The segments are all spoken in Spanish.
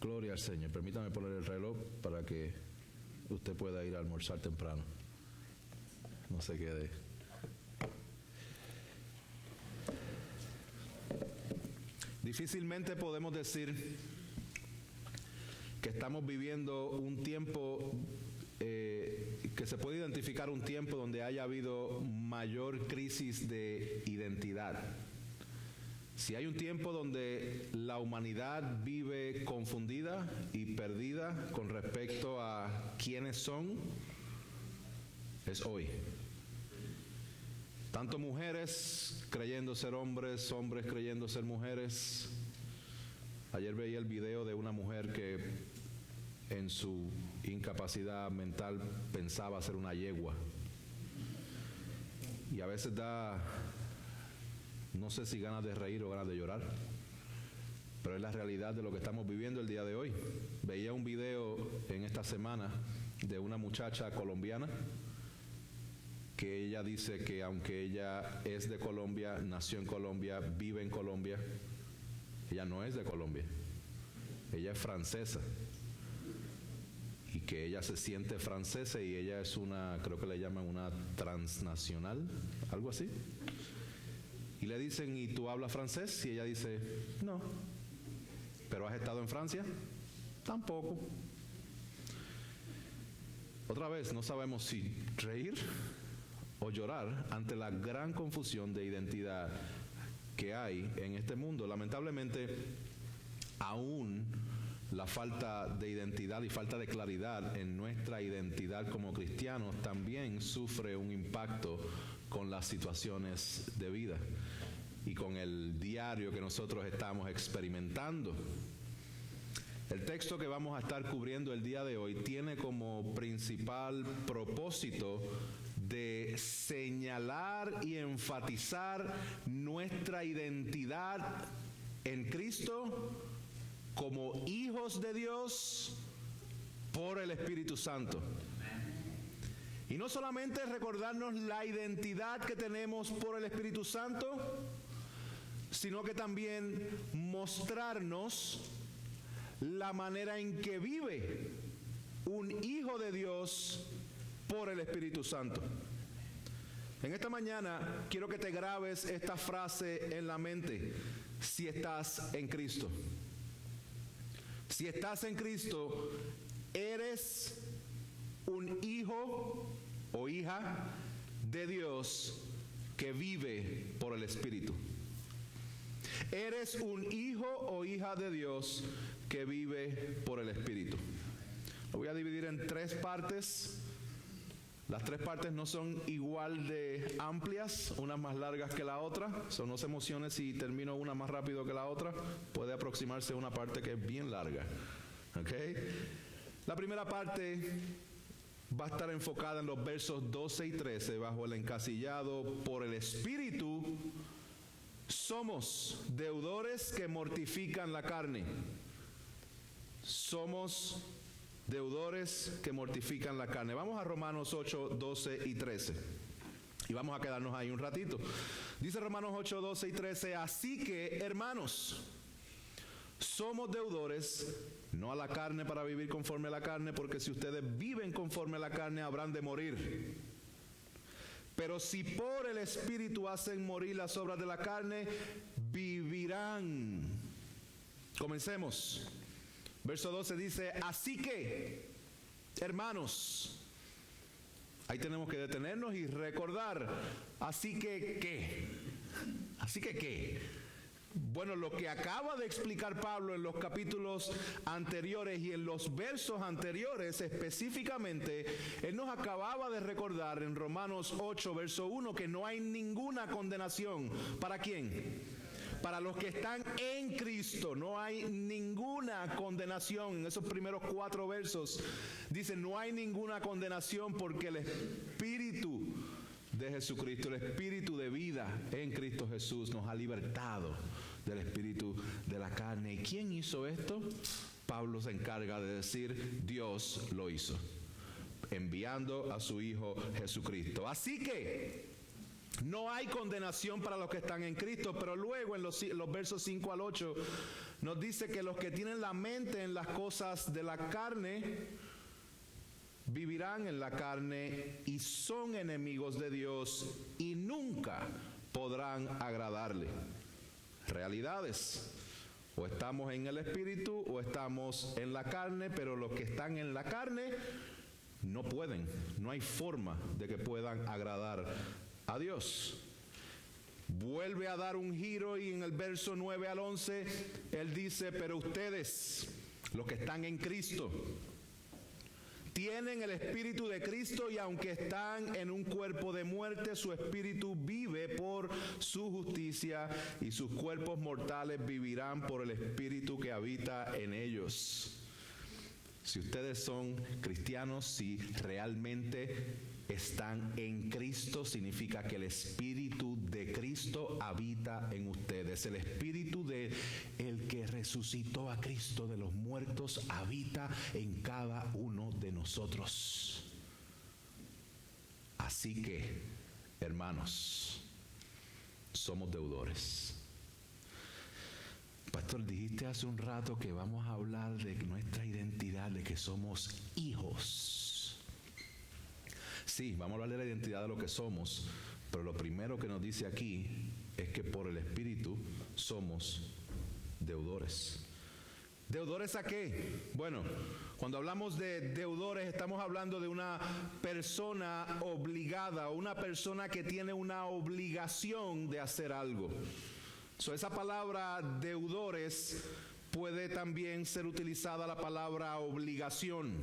Gloria al Señor. Permítame poner el reloj para que usted pueda ir a almorzar temprano. No se quede. Difícilmente podemos decir que estamos viviendo un tiempo que se puede identificar un tiempo donde haya habido mayor crisis de identidad. Si hay un tiempo donde la humanidad vive confundida y perdida con respecto a quiénes son, es hoy. Tanto mujeres creyendo ser hombres, hombres creyendo ser mujeres. Ayer veía el video de una mujer que en su incapacidad mental pensaba ser una yegua. Y a veces da, no sé si ganas de reír o ganas de llorar, pero es la realidad de lo que estamos viviendo el día de hoy. Veía un video en esta semana de una muchacha colombiana que ella dice que aunque ella es de Colombia, nació en Colombia, vive en Colombia, ella no es de Colombia, ella es francesa, y que ella se siente francesa y ella es una, creo que le llaman una transnacional, algo así. Y le dicen, ¿y tú hablas francés? Y ella dice, no. ¿Pero has estado en Francia? Tampoco. Otra vez, no sabemos si reír o llorar ante la gran confusión de identidad que hay en este mundo. Lamentablemente, aún la falta de identidad y falta de claridad en nuestra identidad como cristianos también sufre un impacto con las situaciones de vida y con el diario que nosotros estamos experimentando. El texto que vamos a estar cubriendo el día de hoy tiene como principal propósito de señalar y enfatizar nuestra identidad en Cristo como hijos de Dios por el Espíritu Santo. Y no solamente recordarnos la identidad que tenemos por el Espíritu Santo, sino que también mostrarnos la manera en que vive un hijo de Dios por el Espíritu Santo. En esta mañana quiero que te grabes esta frase en la mente: si estás en Cristo. Si estás en Cristo, eres un hijo o hija de Dios que vive por el Espíritu. Eres un hijo o hija de Dios que vive por el Espíritu. Lo voy a dividir en 3 partes. Las 3 partes no son igual de amplias, una más largas que la otra. No se emocione si termino una más rápido que la otra. Puede aproximarse a una parte que es bien larga. ¿Okay? La primera parte va a estar enfocada en los versos 12 y 13 bajo el encasillado: por el Espíritu somos deudores que mortifican la carne. Somos deudores que mortifican la carne. Vamos a Romanos 8, 12 y 13. Y vamos a quedarnos ahí un ratito. Dice Romanos 8, 12 y 13: así que, hermanos, somos deudores, no a la carne para vivir conforme a la carne, porque si ustedes viven conforme a la carne, habrán de morir. Pero si por el Espíritu hacen morir las obras de la carne, vivirán. Comencemos. Verso 12 dice: así que, hermanos, ahí tenemos que detenernos y recordar. Así que, ¿qué? Así que, ¿qué? Bueno, lo que acaba de explicar Pablo en los capítulos anteriores y en los versos anteriores específicamente, él nos acababa de recordar en Romanos 8, verso 1, que no hay ninguna condenación. ¿Para quién? Para los que están en Cristo. No hay ninguna condenación. En esos primeros 4 versos dice: no hay ninguna condenación porque el Espíritu de Jesucristo, el Espíritu de vida en Cristo Jesús, nos ha libertado del espíritu de la carne. ¿Y quién hizo esto? Pablo se encarga de decir: Dios lo hizo, enviando a su Hijo Jesucristo. Así que no hay condenación para los que están en Cristo. Pero luego en los versos 5 al 8 nos dice que los que tienen la mente en las cosas de la carne, vivirán en la carne y son enemigos de Dios y nunca podrán agradarle. Realidades. O estamos en el espíritu o estamos en la carne, pero los que están en la carne no pueden, no hay forma de que puedan agradar a Dios. Vuelve a dar un giro y en el verso 9 al 11, él dice, pero ustedes, los que están en Cristo, tienen el Espíritu de Cristo y aunque están en un cuerpo de muerte, su Espíritu vive por su justicia y sus cuerpos mortales vivirán por el Espíritu que habita en ellos. Si ustedes son cristianos, si realmente están en Cristo, significa que el Espíritu de Cristo habita en ustedes. El Espíritu de el que resucitó a Cristo de los muertos habita en cada uno de nosotros. Así que, hermanos, somos deudores. Pastor, dijiste hace un rato que vamos a hablar de nuestra identidad, de que somos hijos. Sí, vamos a hablar de la identidad de lo que somos, pero lo primero que nos dice aquí es que por el Espíritu somos deudores. ¿Deudores a qué? Bueno, cuando hablamos de deudores estamos hablando de una persona obligada, una persona que tiene una obligación de hacer algo. Esa palabra deudores puede también ser utilizada la palabra obligación.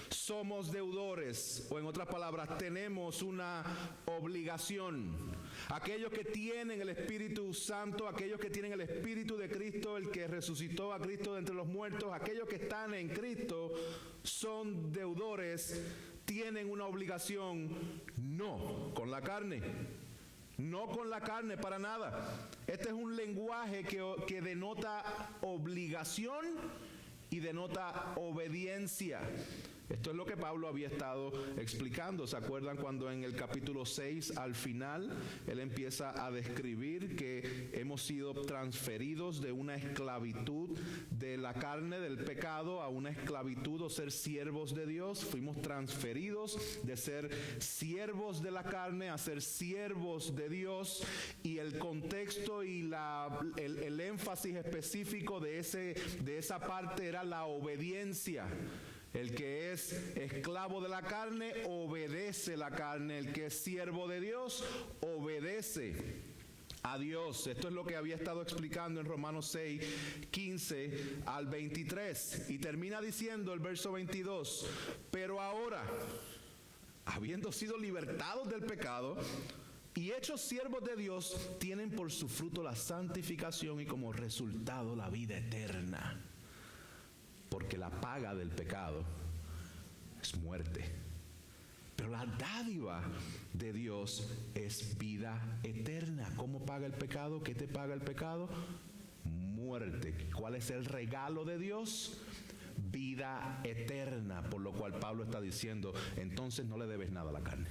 Somos deudores, o en otras palabras, tenemos una obligación. Aquellos que tienen el Espíritu Santo, aquellos que tienen el Espíritu de Cristo, el que resucitó a Cristo de entre los muertos, aquellos que están en Cristo son deudores, tienen una obligación, no con la carne. No con la carne para nada. Este es un lenguaje que denota obligación y denota obediencia. Esto es lo que Pablo había estado explicando. ¿Se acuerdan cuando en el capítulo 6 al final él empieza a describir que hemos sido transferidos de una esclavitud de la carne, del pecado, a una esclavitud o ser siervos de Dios? Fuimos transferidos de ser siervos de la carne a ser siervos de Dios, y el contexto y el énfasis específico de esa parte era la obediencia. El que es esclavo de la carne, obedece la carne. El que es siervo de Dios, obedece a Dios. Esto es lo que había estado explicando en Romanos 6, 15 al 23. Y termina diciendo el verso 22, pero ahora, habiendo sido libertados del pecado y hechos siervos de Dios, tienen por su fruto la santificación y como resultado la vida eterna. Porque la paga del pecado es muerte, pero la dádiva de Dios es vida eterna. ¿Cómo paga el pecado? ¿Qué te paga el pecado? Muerte. ¿Cuál es el regalo de Dios? Vida eterna. Por lo cual Pablo está diciendo, entonces no le debes nada a la carne.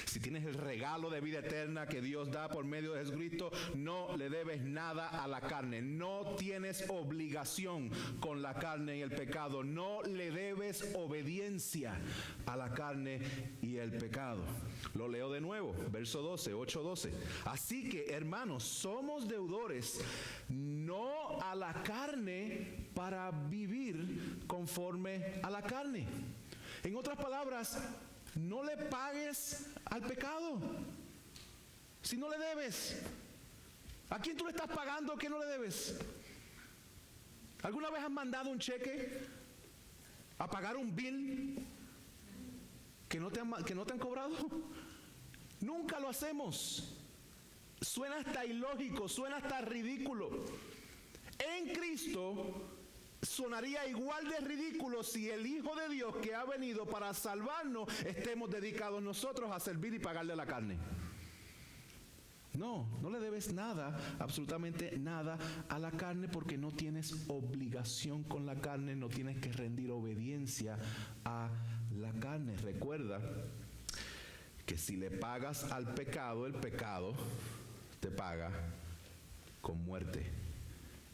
Si tienes el regalo de vida eterna que Dios da por medio de Jesucristo, no le debes nada a la carne. No tienes obligación con la carne y el pecado. No le debes obediencia a la carne y el pecado. Lo leo de nuevo, verso 12, 8:12. Así que, hermanos, somos deudores, no a la carne para vivir conforme a la carne. En otras palabras, no le pagues al pecado si no le debes. ¿A quién tú le estás pagando que no le debes? ¿Alguna vez has mandado un cheque a pagar un bill que no te han cobrado? Nunca lo hacemos. Suena hasta ilógico, suena hasta ridículo. En Cristo sonaría igual de ridículo si el Hijo de Dios que ha venido para salvarnos estemos dedicados nosotros a servir y pagarle la carne. No le debes nada, absolutamente nada a la carne, porque no tienes obligación con la carne, no tienes que rendir obediencia a la carne. Recuerda que si le pagas al pecado, el pecado te paga con muerte.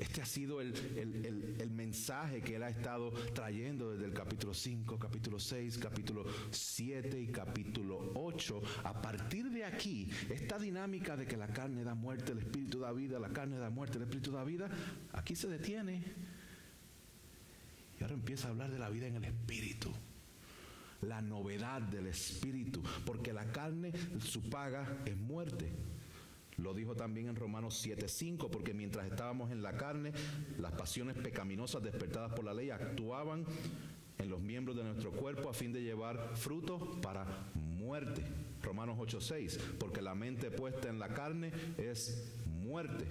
Este ha sido el mensaje que él ha estado trayendo desde el capítulo 5, capítulo 6, capítulo 7 y capítulo 8. A partir de aquí, esta dinámica de que la carne da muerte, el espíritu da vida, la carne da muerte, el espíritu da vida, aquí se detiene. Y ahora empieza a hablar de la vida en el espíritu. La novedad del espíritu, porque la carne, su paga es muerte. Lo dijo también en Romanos 7:5, porque mientras estábamos en la carne, las pasiones pecaminosas despertadas por la ley actuaban en los miembros de nuestro cuerpo a fin de llevar fruto para muerte. Romanos 8:6, porque la mente puesta en la carne es muerte.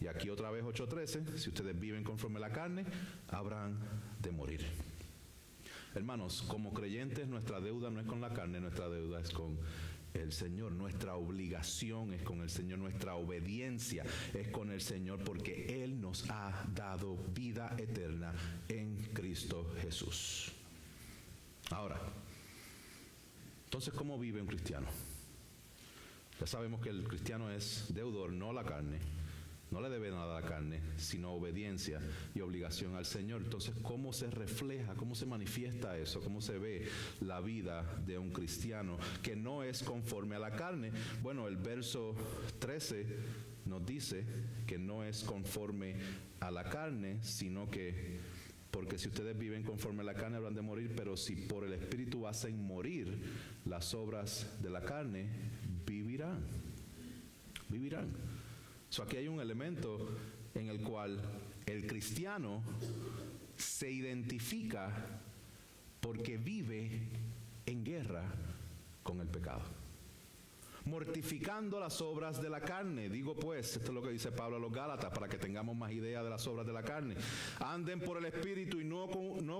Y aquí otra vez 8:13, si ustedes viven conforme a la carne, habrán de morir. Hermanos, como creyentes, nuestra deuda no es con la carne, nuestra deuda es con el Señor. Nuestra obligación es con el Señor, nuestra obediencia es con el Señor, porque Él nos ha dado vida eterna en Cristo Jesús. Ahora, entonces, ¿cómo vive un cristiano? Ya sabemos que el cristiano es deudor, no a la carne. No le debe nada a la carne, sino obediencia y obligación al Señor. Entonces, ¿cómo se refleja, cómo se manifiesta eso? ¿Cómo se ve la vida de un cristiano que no es conforme a la carne? Bueno, el verso 13 nos dice que no es conforme a la carne, sino que, porque si ustedes viven conforme a la carne habrán de morir, pero si por el Espíritu hacen morir las obras de la carne, vivirán. Vivirán. So, aquí hay un elemento en el cual el cristiano se identifica porque vive en guerra con el pecado, mortificando las obras de la carne. Digo pues, esto es lo que dice Pablo a los Gálatas, para que tengamos más idea de las obras de la carne. Anden por el Espíritu y no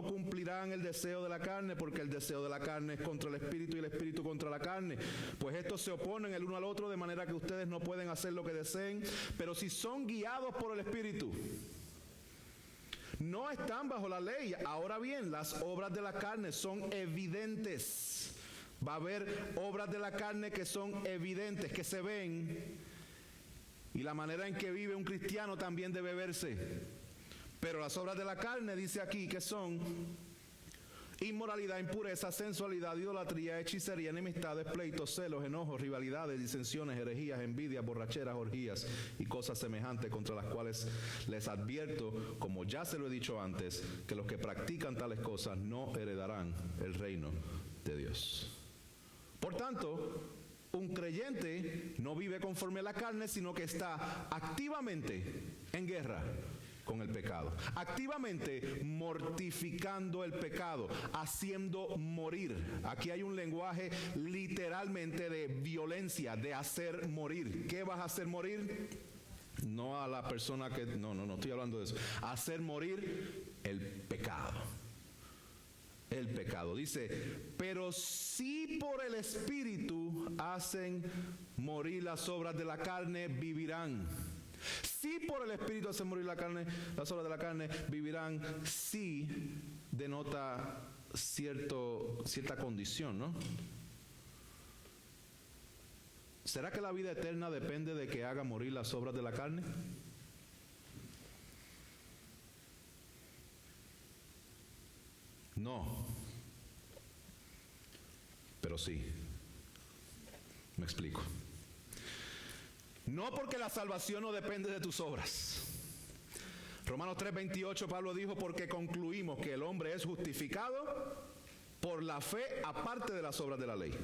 cumplirán el deseo de la carne, porque el deseo de la carne es contra el Espíritu y el Espíritu contra la carne. Pues estos se oponen el uno al otro, de manera que ustedes no pueden hacer lo que deseen. Pero si son guiados por el Espíritu, no están bajo la ley. Ahora bien, las obras de la carne son evidentes. Va a haber obras de la carne que son evidentes, que se ven. Y la manera en que vive un cristiano también debe verse. Pero las obras de la carne, dice aquí, que son inmoralidad, impureza, sensualidad, idolatría, hechicería, enemistades, pleitos, celos, enojos, rivalidades, disensiones, herejías, envidias, borracheras, orgías y cosas semejantes, contra las cuales les advierto, como ya se lo he dicho antes, que los que practican tales cosas no heredarán el reino de Dios. Por tanto, un creyente no vive conforme a la carne, sino que está activamente en guerra con el pecado, activamente mortificando el pecado, haciendo morir. Aquí hay un lenguaje literalmente de violencia, de hacer morir. ¿Qué vas a hacer morir? No a la persona que... No estoy hablando de eso. Hacer morir el pecado. El pecado. Dice, pero si por el Espíritu hacen morir las obras de la carne, vivirán. Si por el Espíritu hacen morir la carne, las obras de la carne, vivirán. Sí denota cierta condición, ¿no? ¿Será que la vida eterna depende de que haga morir las obras de la carne? No, pero sí. Me explico. No, porque la salvación no depende de tus obras. Romanos 3:28, Pablo dijo, porque concluimos que el hombre es justificado por la fe aparte de las obras de la ley.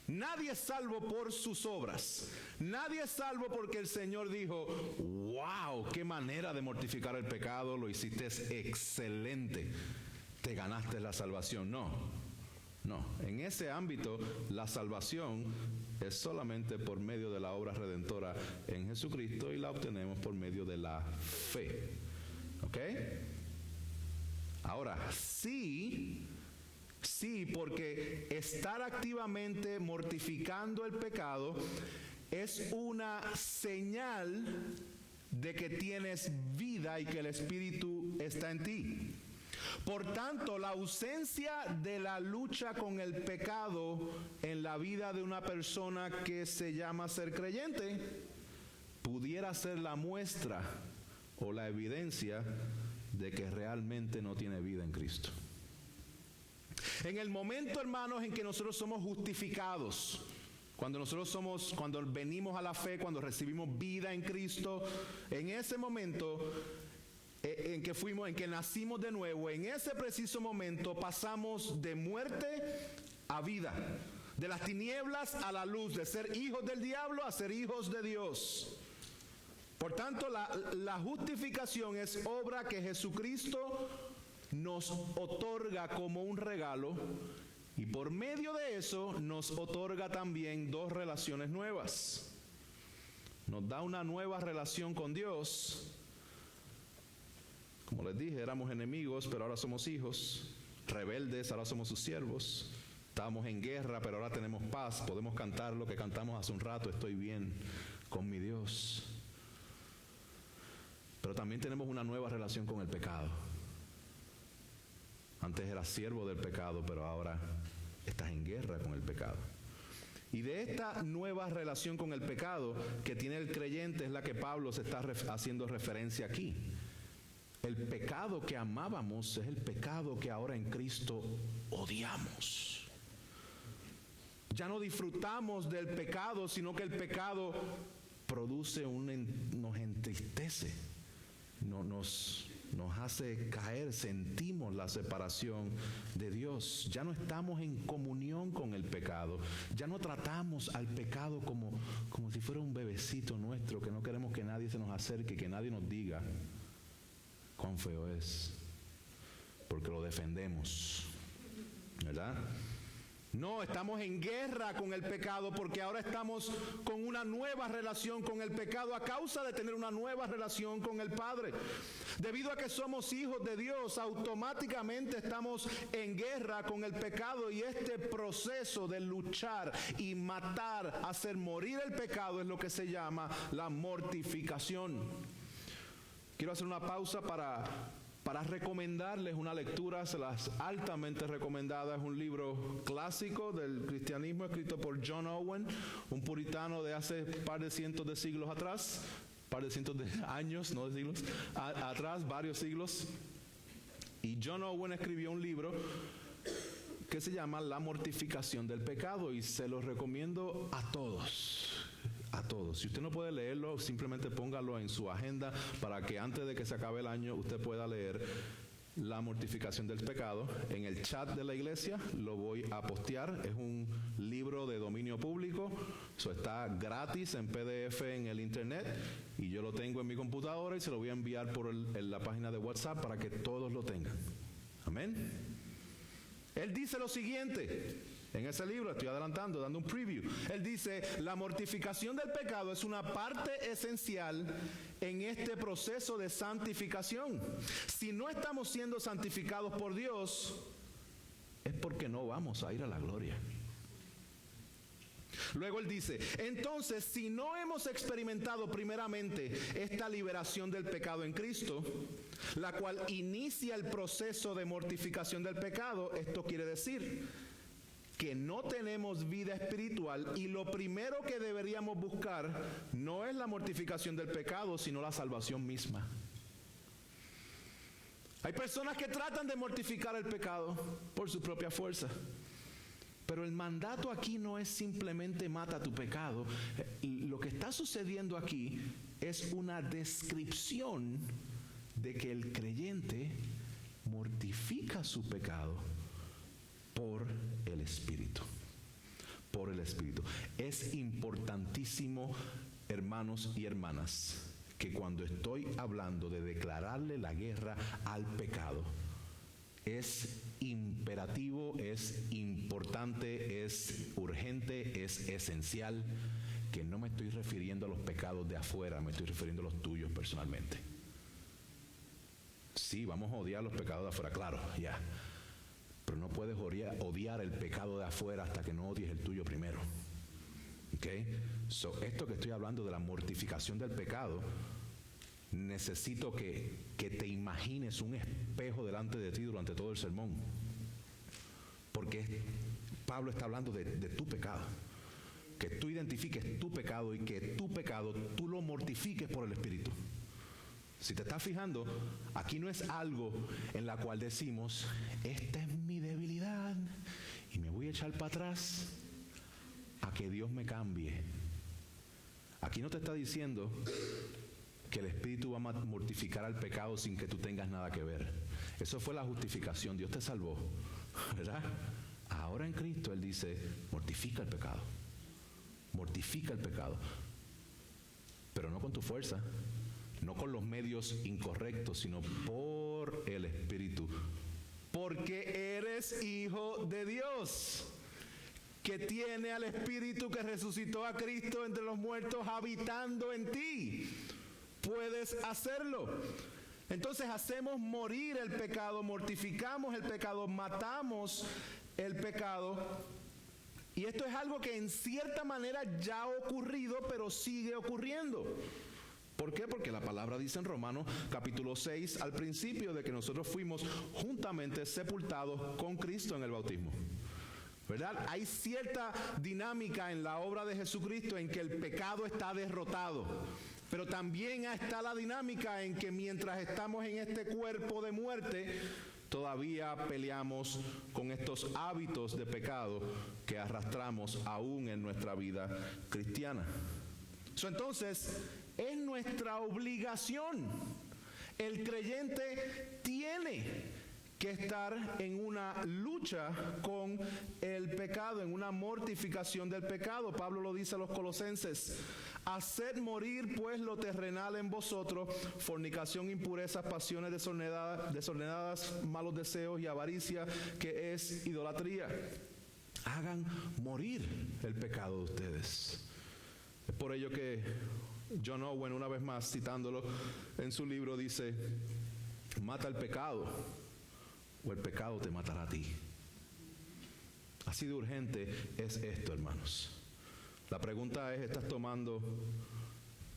Nadie es salvo por sus obras. Nadie es salvo porque el Señor dijo, wow, qué manera de mortificar el pecado, lo hiciste excelente, te ganaste la salvación. No, en ese ámbito la salvación es solamente por medio de la obra redentora en Jesucristo y la obtenemos por medio de la fe. ¿Ok? Ahora, sí, porque estar activamente mortificando el pecado es una señal de que tienes vida y que el Espíritu está en ti. Por tanto, la ausencia de la lucha con el pecado en la vida de una persona que se llama ser creyente pudiera ser la muestra o la evidencia de que realmente no tiene vida en Cristo. En el momento, hermanos, en que nosotros somos justificados, cuando venimos a la fe, cuando recibimos vida en Cristo, en ese momento en que nacimos de nuevo, en ese preciso momento pasamos de muerte a vida, de las tinieblas a la luz, de ser hijos del diablo a ser hijos de Dios. Por tanto, la justificación es obra que Jesucristo nos otorga como un regalo, y por medio de eso nos otorga también dos relaciones nuevas. Nos da una nueva relación con Dios. Como les dije, éramos enemigos, pero ahora somos hijos. Rebeldes, ahora somos sus siervos. Estábamos en guerra, pero ahora tenemos paz. Podemos cantar lo que cantamos hace un rato: estoy bien con mi Dios. Pero también tenemos una nueva relación con el pecado. Antes eras siervo del pecado, pero ahora estás en guerra con el pecado. Y de esta nueva relación con el pecado que tiene el creyente es la que Pablo se está haciendo referencia aquí. El pecado que amábamos es el pecado que ahora en Cristo odiamos. Ya no disfrutamos del pecado, sino que el pecado nos entristece, nos hace caer, sentimos la separación de Dios. Ya no estamos en comunión con el pecado. Ya no tratamos al pecado como si fuera un bebecito nuestro, que no queremos que nadie se nos acerque, que nadie nos diga cuán feo es, porque lo defendemos, ¿verdad? No, estamos en guerra con el pecado, porque ahora estamos con una nueva relación con el pecado a causa de tener una nueva relación con el Padre. Debido a que somos hijos de Dios, automáticamente estamos en guerra con el pecado, y este proceso de luchar y matar, hacer morir el pecado, es lo que se llama la mortificación. Quiero hacer una pausa para recomendarles una lectura, se las altamente recomendada. Es un libro clásico del cristianismo escrito por John Owen, un puritano de hace par de cientos de siglos atrás, par de cientos de años, no de siglos, atrás, varios siglos. Y John Owen escribió un libro que se llama La mortificación del pecado, y se lo recomiendo a todos. A todos. Si usted no puede leerlo, simplemente póngalo en su agenda para que antes de que se acabe el año usted pueda leer La mortificación del pecado. En el chat de la iglesia lo voy a postear. Es un libro de dominio público. Eso está gratis en PDF en el internet, y yo lo tengo en mi computadora y se lo voy a enviar por la página de WhatsApp para que todos lo tengan. Amén. Él dice lo siguiente. En ese libro, estoy adelantando, dando un preview. Él dice: la mortificación del pecado es una parte esencial en este proceso de santificación. Si no estamos siendo santificados por Dios, es porque no vamos a ir a la gloria. Luego él dice: entonces, si no hemos experimentado primeramente esta liberación del pecado en Cristo, la cual inicia el proceso de mortificación del pecado, esto quiere decir que no tenemos vida espiritual, y lo primero que deberíamos buscar no es la mortificación del pecado, sino la salvación misma. Hay personas que tratan de mortificar el pecado por su propia fuerza, pero el mandato aquí no es simplemente mata tu pecado. Lo que está sucediendo aquí es una descripción de que el creyente mortifica su pecado por el Espíritu. Por el Espíritu. Es importantísimo, hermanos y hermanas, que cuando estoy hablando de declararle la guerra al pecado, es imperativo, es importante, es urgente, es esencial, que no me estoy refiriendo a los pecados de afuera, me estoy refiriendo a los tuyos personalmente. Sí, vamos a odiar los pecados de afuera, claro, ya. Pero no puedes odiar el pecado de afuera hasta que no odies el tuyo primero. ¿Ok? Esto que estoy hablando de la mortificación del pecado, necesito que te imagines un espejo delante de ti durante todo el sermón. Porque Pablo está hablando de tu pecado. Que tú identifiques tu pecado, y que tu pecado tú lo mortifiques por el Espíritu. Si te estás fijando, aquí no es algo en la cual decimos, esta es mi debilidad y me voy a echar para atrás a que Dios me cambie. Aquí no te está diciendo que el Espíritu va a mortificar al pecado sin que tú tengas nada que ver. Eso fue la justificación. Dios te salvó, ¿verdad? Ahora en Cristo Él dice, mortifica el pecado. Mortifica el pecado. Pero no con tu fuerza, no con los medios incorrectos, sino por el Espíritu. Porque eres hijo de Dios, que tiene al Espíritu que resucitó a Cristo entre los muertos habitando en ti. Puedes hacerlo. Entonces hacemos morir el pecado, mortificamos el pecado, matamos el pecado. Y esto es algo que en cierta manera ya ha ocurrido, pero sigue ocurriendo. ¿Por qué? Porque la palabra dice en Romanos capítulo 6 al principio de que nosotros fuimos juntamente sepultados con Cristo en el bautismo. ¿Verdad? Hay cierta dinámica en la obra de Jesucristo en que el pecado está derrotado. Pero también está la dinámica en que mientras estamos en este cuerpo de muerte, todavía peleamos con estos hábitos de pecado que arrastramos aún en nuestra vida cristiana. Entonces, es nuestra obligación. El creyente tiene que estar en una lucha con el pecado, en una mortificación del pecado. Pablo lo dice a los Colosenses: haced morir pues lo terrenal en vosotros, fornicación, impurezas, pasiones desordenadas, malos deseos y avaricia, que es idolatría. Hagan morir el pecado de ustedes. Es por ello que John Owen, una vez más citándolo en su libro, dice: mata el pecado o el pecado te matará a ti. Así de urgente es esto, hermanos. La pregunta es, ¿estás tomando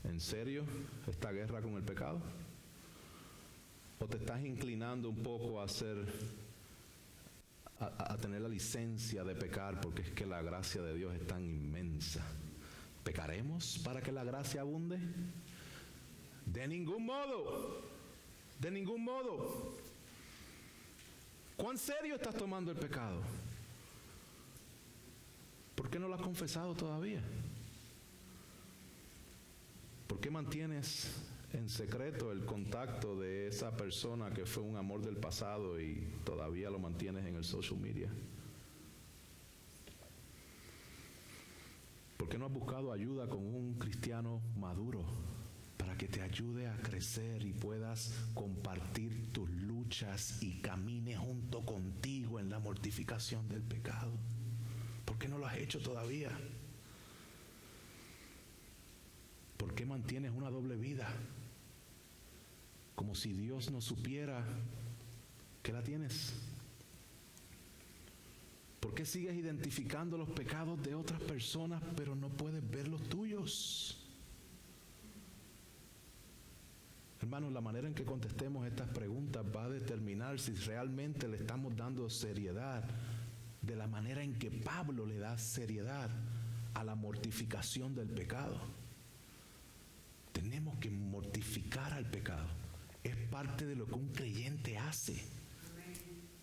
en serio esta guerra con el pecado? ¿O te estás inclinando un poco a tener la licencia de pecar porque es que la gracia de Dios es tan inmensa? ¿Pecaremos para que la gracia abunde? De ningún modo. De ningún modo. ¿Cuán serio estás tomando el pecado? ¿Por qué no lo has confesado todavía? ¿Por qué mantienes en secreto el contacto de esa persona que fue un amor del pasado y todavía lo mantienes en el social media? ¿Por qué no has buscado ayuda con un cristiano maduro para que te ayude a crecer y puedas compartir tus luchas y camine junto contigo en la mortificación del pecado? ¿Por qué no lo has hecho todavía? ¿Por qué mantienes una doble vida? Como si Dios no supiera que la tienes. ¿Por qué sigues identificando los pecados de otras personas pero no puedes ver los tuyos? Hermanos, la manera en que contestemos estas preguntas va a determinar si realmente le estamos dando seriedad de la manera en que Pablo le da seriedad a la mortificación del pecado. Tenemos que mortificar al pecado. Es parte de lo que un creyente hace.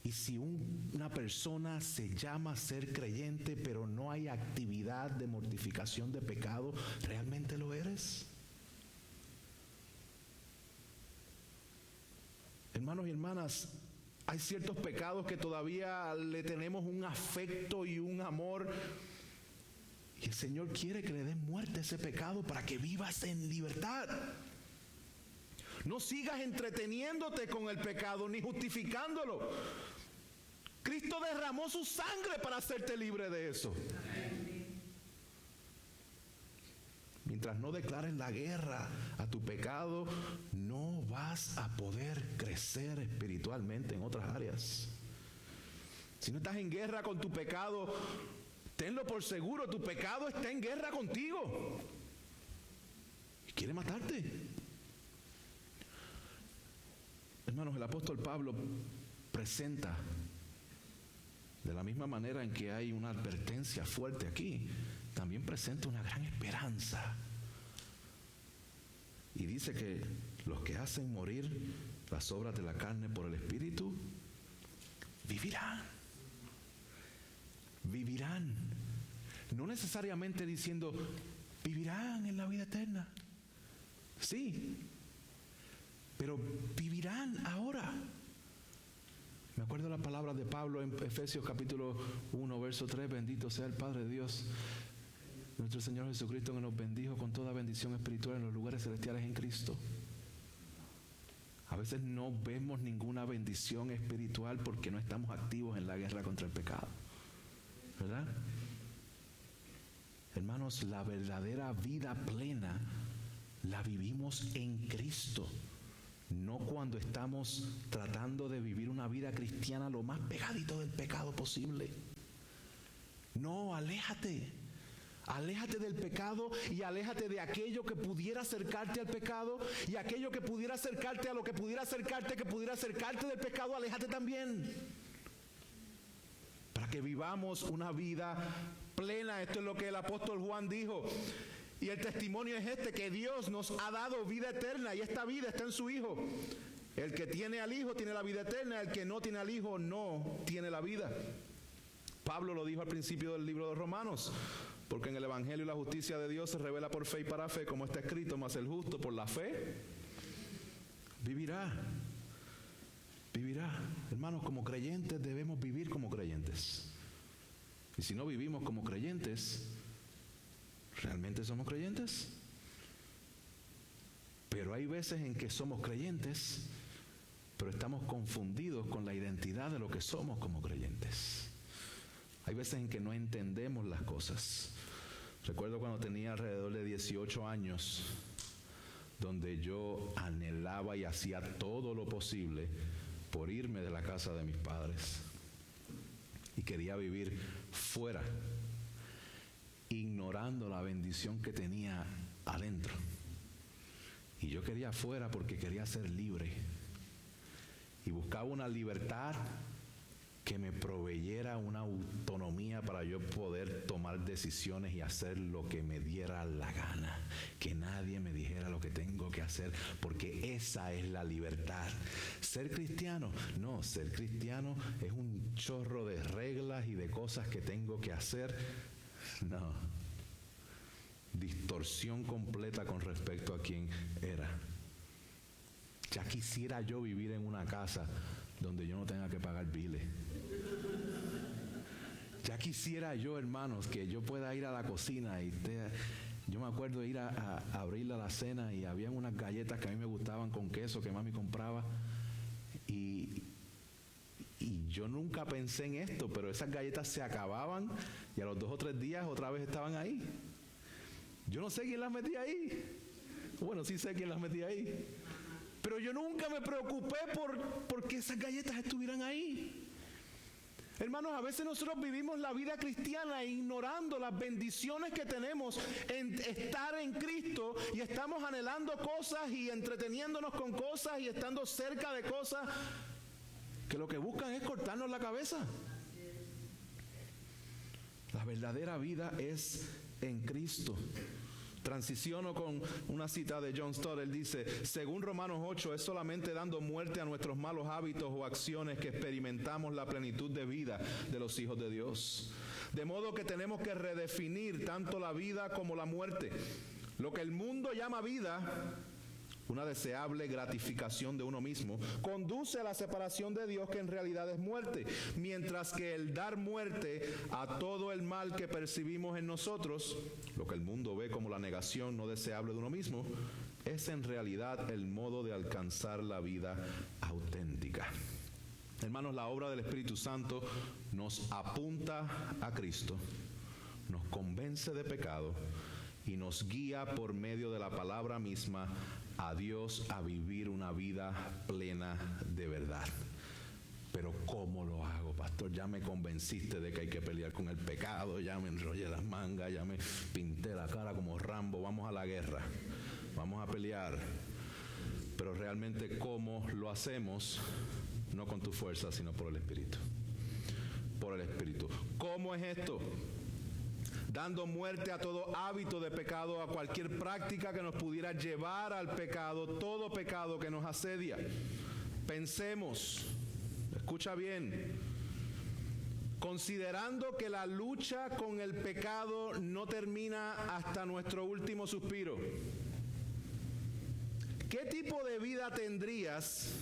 Y si una persona se llama ser creyente, pero no hay actividad de mortificación de pecado, ¿realmente lo eres? Hermanos y hermanas, hay ciertos pecados que todavía le tenemos un afecto y un amor. Y el Señor quiere que le des muerte a ese pecado para que vivas en libertad. No sigas entreteniéndote con el pecado ni justificándolo. Cristo derramó su sangre para hacerte libre de eso. Mientras no declares la guerra a tu pecado, no vas a poder crecer espiritualmente en otras áreas. Si no estás en guerra con tu pecado, tenlo por seguro, tu pecado está en guerra contigo. Y quiere matarte. Hermanos, el apóstol Pablo presenta, de la misma manera en que hay una advertencia fuerte aquí, también presenta una gran esperanza. Y dice que los que hacen morir las obras de la carne por el Espíritu, vivirán. Vivirán. No necesariamente diciendo, vivirán en la vida eterna. Sí, pero vivirán ahora. Me acuerdo las palabras de Pablo en Efesios capítulo 1, verso 3. Bendito sea el Padre de Dios, nuestro Señor Jesucristo, que nos bendijo con toda bendición espiritual en los lugares celestiales en Cristo. A veces no vemos ninguna bendición espiritual porque no estamos activos en la guerra contra el pecado, ¿verdad? Hermanos, la verdadera vida plena la vivimos en Cristo, no cuando estamos tratando de vivir una vida cristiana lo más pegadito del pecado posible. No, aléjate. Aléjate del pecado y aléjate de aquello que pudiera acercarte al pecado, y aquello que pudiera acercarte a lo que pudiera acercarte del pecado, aléjate también. Para que vivamos una vida plena. Esto es lo que el apóstol Juan dijo. Y el testimonio es este, que Dios nos ha dado vida eterna, y esta vida está en su Hijo. El que tiene al Hijo tiene la vida eterna, el que no tiene al Hijo no tiene la vida. Pablo lo dijo al principio del libro de Romanos. Porque en el Evangelio la justicia de Dios se revela por fe y para fe, como está escrito, mas el justo por la fe vivirá. Vivirá. Hermanos, como creyentes debemos vivir como creyentes. Y si no vivimos como creyentes, ¿realmente somos creyentes? Pero hay veces en que somos creyentes, pero estamos confundidos con la identidad de lo que somos como creyentes. Hay veces en que no entendemos las cosas. Recuerdo cuando tenía alrededor de 18 años, donde yo anhelaba y hacía todo lo posible por irme de la casa de mis padres. Y quería vivir fuera, ignorando la bendición que tenía adentro. Y yo quería fuera porque quería ser libre. Y buscaba una libertad que me proveyera una autonomía para yo poder tomar decisiones y hacer lo que me diera la gana. Que nadie me dijera lo que tengo que hacer, porque esa es la libertad. Ser cristiano, no, ser cristiano es un chorro de reglas y de cosas que tengo que hacer. No. Distorsión completa con respecto a quién era. Ya quisiera yo vivir en una casa donde yo no tenga que pagar biles. Ya quisiera yo, hermanos, que yo pueda ir a la cocina y yo me acuerdo ir a abrir la cena y habían unas galletas que a mí me gustaban con queso que mami compraba, y yo nunca pensé en esto, pero esas galletas se acababan y a los 2 o 3 días otra vez estaban ahí. Yo no sé quién las metía ahí. Bueno, sí sé quién las metía ahí. Pero yo nunca me preocupé por que esas galletas estuvieran ahí. Hermanos, a veces nosotros vivimos la vida cristiana ignorando las bendiciones que tenemos en estar en Cristo, y estamos anhelando cosas y entreteniéndonos con cosas y estando cerca de cosas que lo que buscan es cortarnos la cabeza. La verdadera vida es en Cristo. Transiciono con una cita de John Stott. Él dice: según Romanos 8, es solamente dando muerte a nuestros malos hábitos o acciones que experimentamos la plenitud de vida de los hijos de Dios. De modo que tenemos que redefinir tanto la vida como la muerte. Lo que el mundo llama vida, una deseable gratificación de uno mismo, conduce a la separación de Dios, que en realidad es muerte, mientras que el dar muerte a todo el mal que percibimos en nosotros, lo que el mundo ve como la negación no deseable de uno mismo, es en realidad el modo de alcanzar la vida auténtica. Hermanos, la obra del Espíritu Santo nos apunta a Cristo, nos convence de pecado y nos guía por medio de la palabra misma a Dios a vivir una vida plena de verdad. Pero ¿cómo lo hago, pastor? Ya me convenciste de que hay que pelear con el pecado, ya me enrollé las mangas, ya me pinté la cara como Rambo, vamos a la guerra, vamos a pelear. Pero realmente, ¿cómo lo hacemos? No con tu fuerza, sino por el Espíritu. Por el Espíritu. ¿Cómo es esto? dando muerte a todo hábito de pecado, a cualquier práctica que nos pudiera llevar al pecado, todo pecado que nos asedia. Pensemos, escucha bien, considerando que la lucha con el pecado no termina hasta nuestro último suspiro. ¿Qué tipo de vida tendrías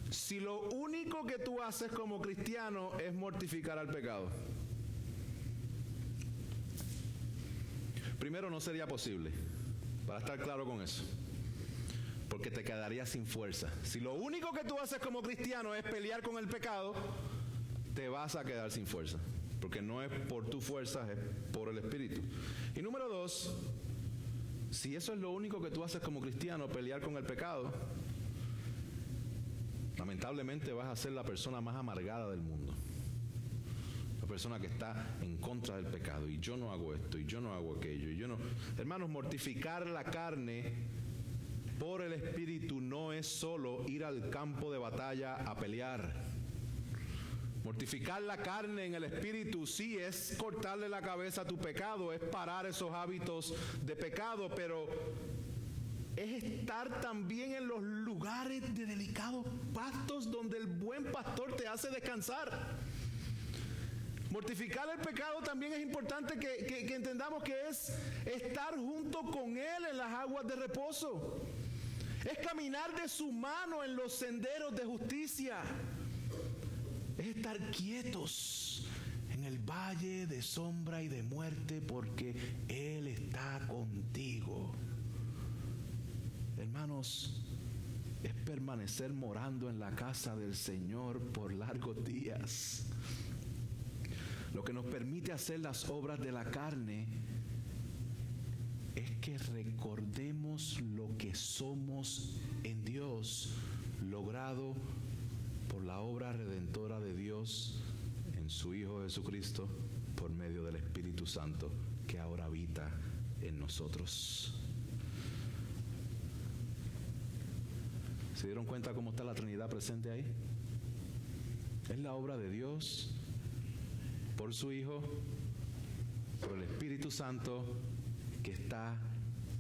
si lo único que tú haces como cristiano es mortificar al pecado? Primero, no sería posible, para estar claro con eso, porque te quedarías sin fuerza. Si lo único que tú haces como cristiano es pelear con el pecado, te vas a quedar sin fuerza, porque no es por tu fuerza, es por el Espíritu. Y número dos, si eso es lo único que tú haces como cristiano, pelear con el pecado, lamentablemente vas a ser la persona más amargada del mundo. La persona que está en contra del pecado. Y yo no hago esto, y yo no hago aquello, y yo no. Hermanos, mortificar la carne por el Espíritu no es solo ir al campo de batalla a pelear. Mortificar la carne en el Espíritu sí es cortarle la cabeza a tu pecado, es parar esos hábitos de pecado, pero es estar también en los lugares de delicados pastos donde el buen pastor te hace descansar. Mortificar el pecado también es importante que entendamos que es estar junto con Él en las aguas de reposo. Es caminar de su mano en los senderos de justicia. Es estar quietos en el valle de sombra y de muerte porque Él está contigo. Hermanos, es permanecer morando en la casa del Señor por largos días. Lo que nos permite hacer las obras de la carne es que recordemos lo que somos en Dios, logrado por la obra redentora de Dios en su Hijo Jesucristo, por medio del Espíritu Santo que ahora habita en nosotros. ¿Se dieron cuenta cómo está la Trinidad presente ahí? Es la obra de Dios, por su Hijo, por el Espíritu Santo que está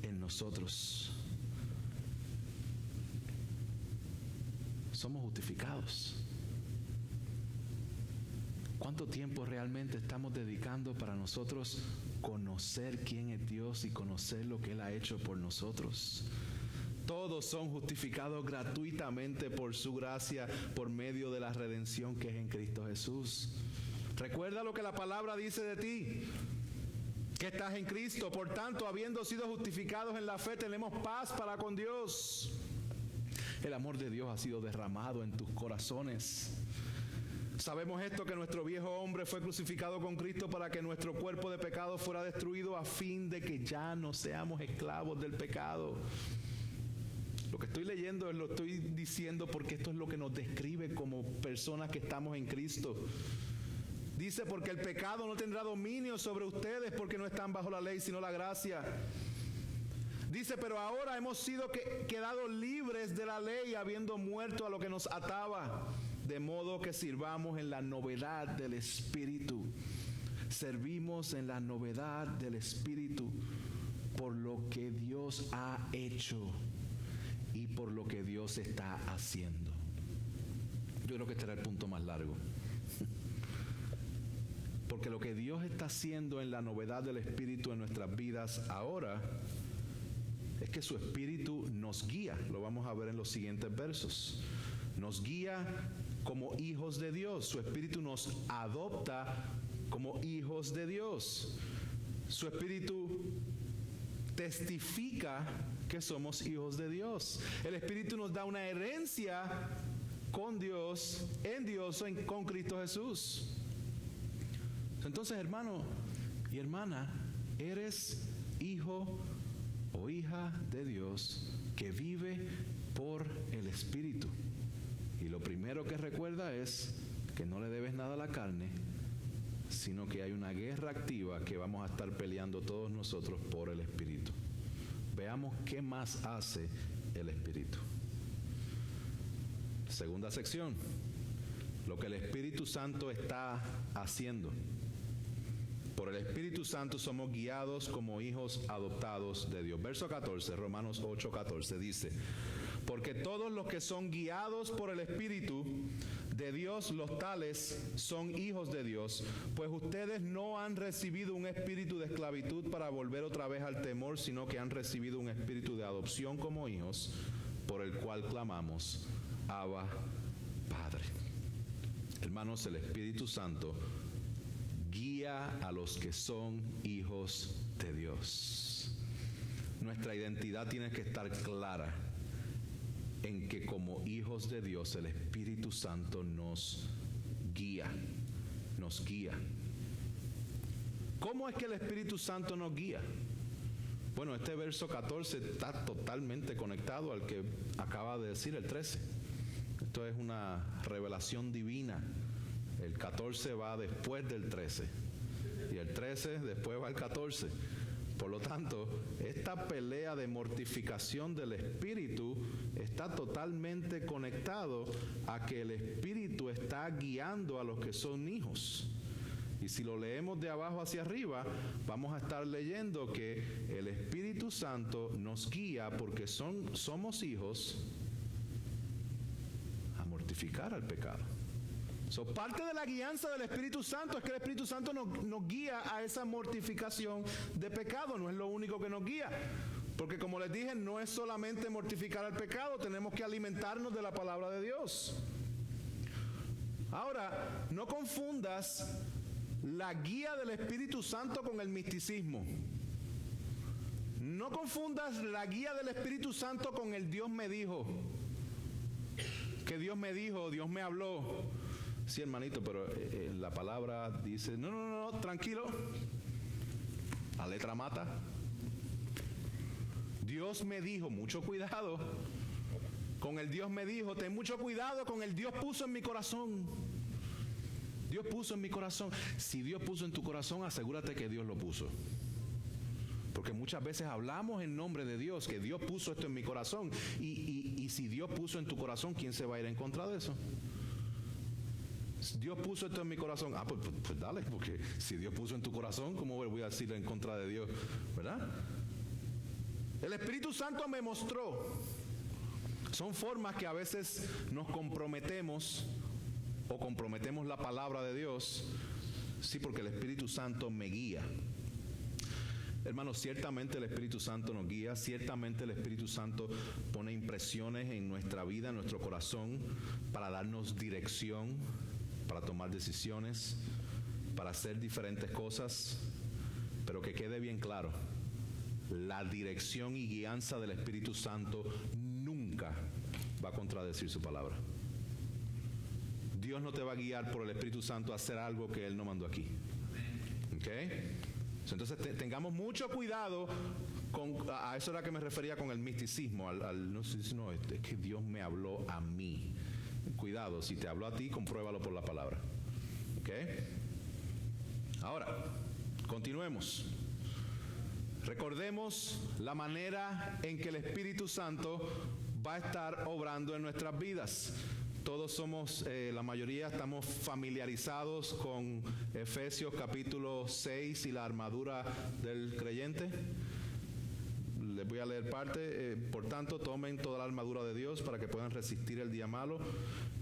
en nosotros. Somos justificados. ¿Cuánto tiempo realmente estamos dedicando para nosotros conocer quién es Dios y conocer lo que Él ha hecho por nosotros? Todos son justificados gratuitamente por su gracia, por medio de la redención que es en Cristo Jesús. Recuerda lo que la palabra dice de ti, que estás en Cristo. Por tanto, habiendo sido justificados en la fe, tenemos paz para con Dios. El amor de Dios ha sido derramado en tus corazones. Sabemos esto, que nuestro viejo hombre fue crucificado con Cristo para que nuestro cuerpo de pecado fuera destruido, a fin de que ya no seamos esclavos del pecado. Lo que estoy leyendo lo estoy diciendo porque esto es lo que nos describe como personas que estamos en Cristo. Dice, porque el pecado no tendrá dominio sobre ustedes porque no están bajo la ley sino la gracia. Dice, pero ahora hemos sido quedados libres de la ley, habiendo muerto a lo que nos ataba, de modo que sirvamos en la novedad del Espíritu. Servimos en la novedad del Espíritu por lo que Dios ha hecho y por lo que Dios está haciendo. Yo creo que este era el punto más largo. Porque lo que Dios está haciendo en la novedad del Espíritu en nuestras vidas ahora es que su Espíritu nos guía. Lo vamos a ver en los siguientes versos. Nos guía como hijos de Dios. Su Espíritu nos adopta como hijos de Dios. Su Espíritu testifica que somos hijos de Dios. El Espíritu nos da una herencia con Dios, en Dios, con Cristo Jesús. Entonces, hermano y hermana, eres hijo o hija de Dios que vive por el Espíritu. Y lo primero que recuerda es que no le debes nada a la carne, sino que hay una guerra activa que vamos a estar peleando todos nosotros por el Espíritu. Veamos qué más hace el Espíritu. Segunda sección, lo que el Espíritu Santo está haciendo. Por el Espíritu Santo somos guiados como hijos adoptados de Dios. Verso 14, Romanos 8:14 dice: porque todos los que son guiados por el Espíritu de Dios, los tales son hijos de Dios. Pues ustedes no han recibido un espíritu de esclavitud para volver otra vez al temor, sino que han recibido un espíritu de adopción como hijos, por el cual clamamos: Abba, Padre. Hermanos, el Espíritu Santo guía a los que son hijos de Dios. Nuestra identidad tiene que estar clara en que como hijos de Dios el Espíritu Santo nos guía. ¿Cómo es que el Espíritu Santo nos guía? Bueno, este verso 14 está totalmente conectado al que acaba de decir el 13. Esto es una revelación divina. El 14 va después del 13 y el 13 después va el 14. Por lo tanto, esta pelea de mortificación del Espíritu está totalmente conectado a que el Espíritu está guiando a los que son hijos. Y si lo leemos de abajo hacia arriba, vamos a estar leyendo que el Espíritu Santo nos guía porque somos hijos a mortificar al pecado. Parte de la guianza del Espíritu Santo es que el Espíritu Santo nos guía a esa mortificación de pecado. No es lo único que nos guía, porque como les dije, no es solamente mortificar al pecado, tenemos que alimentarnos de la palabra de Dios. Ahora, no confundas la guía del Espíritu Santo con el misticismo. No confundas la guía del Espíritu Santo con el Dios me dijo. Que Dios me dijo, Dios me habló. Sí, hermanito, pero la palabra dice, no, tranquilo. La letra mata. Dios me dijo, mucho cuidado con el Dios me dijo. Ten mucho cuidado con el Dios puso en mi corazón. Dios puso en mi corazón. Si Dios puso en tu corazón, asegúrate que Dios lo puso. Porque muchas veces hablamos en nombre de Dios, que Dios puso esto en mi corazón. Y si Dios puso en tu corazón, ¿quién se va a ir en contra de eso? Dios puso esto en mi corazón. Pues dale, porque si Dios puso en tu corazón, ¿cómo voy a decirle en contra de Dios? ¿Verdad? El Espíritu Santo me mostró. Son formas que a veces nos comprometemos o comprometemos la palabra de Dios. Sí, porque el Espíritu Santo me guía. Hermanos, ciertamente el Espíritu Santo nos guía, ciertamente el Espíritu Santo pone impresiones en nuestra vida, en nuestro corazón, para darnos dirección, para tomar decisiones, para hacer diferentes cosas, pero que quede bien claro, la dirección y guianza del Espíritu Santo nunca va a contradecir su palabra. Dios no te va a guiar por el Espíritu Santo a hacer algo que Él no mandó aquí. ¿Ok? Entonces tengamos mucho cuidado a eso era que me refería con el misticismo, no, es que Dios me habló a mí. Cuidado, si te habló a ti, compruébalo por la palabra. ¿Ok? Ahora, continuemos. Recordemos la manera en que el Espíritu Santo va a estar obrando en nuestras vidas. Todos somos, la mayoría estamos familiarizados con Efesios capítulo 6 y la armadura del creyente. Les voy a leer parte. Por tanto, tomen toda la armadura de Dios para que puedan resistir el día malo